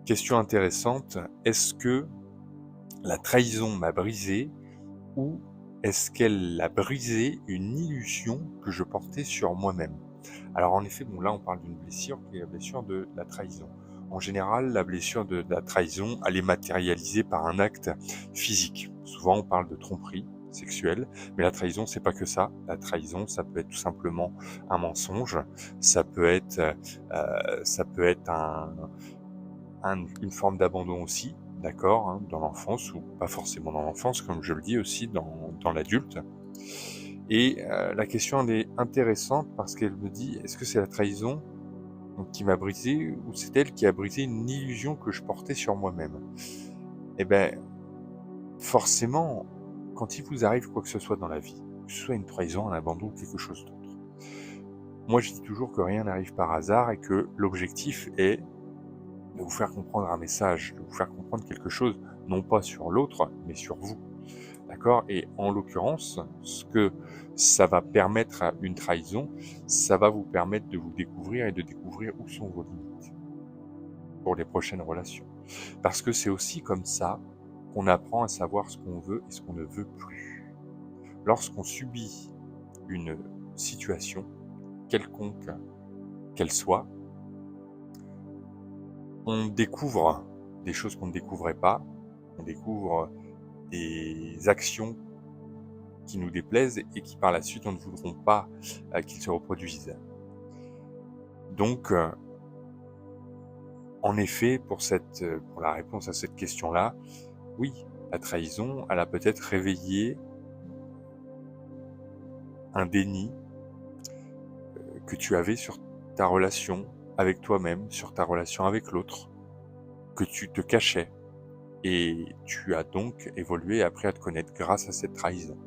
Question intéressante, est-ce que la trahison m'a brisé ou est-ce qu'elle a brisé une illusion que je portais sur moi-même? Alors en effet, bon là on parle d'une blessure qui est la blessure de la trahison. En général, la blessure de la trahison, elle est matérialisée par un acte physique. Souvent on parle de tromperie sexuelle, mais la trahison c'est pas que ça. La trahison, ça peut être tout simplement un mensonge, ça peut être, une forme d'abandon aussi, d'accord, hein, dans l'enfance ou pas forcément dans l'enfance, comme je le dis aussi dans l'adulte. Et la question elle est intéressante parce qu'elle me dit: «Est-ce que c'est la trahison donc qui m'a brisé ou c'est elle qui a brisé une illusion que je portais sur moi-même?» Et ben, forcément, quand il vous arrive quoi que ce soit dans la vie, que ce soit une trahison, un abandon ou quelque chose d'autre, moi je dis toujours que rien n'arrive par hasard et que l'objectif est de vous faire comprendre un message, de vous faire comprendre quelque chose, non pas sur l'autre, mais sur vous. D'accord? Et en l'occurrence, ce que ça va permettre à une trahison, ça va vous permettre de vous découvrir et de découvrir où sont vos limites pour les prochaines relations. Parce que c'est aussi comme ça qu'on apprend à savoir ce qu'on veut et ce qu'on ne veut plus. Lorsqu'on subit une situation, quelconque qu'elle soit, on découvre des choses qu'on ne découvrait pas, on découvre des actions qui nous déplaisent et qui par la suite on ne voudront pas qu'ils se reproduisent. Donc, en effet, pour la réponse à cette question-là, oui, la trahison, elle a peut-être réveillé un déni que tu avais sur ta relation avec toi-même, sur ta relation avec l'autre, que tu te cachais. Et tu as donc évolué et appris à te connaître grâce à cette trahison.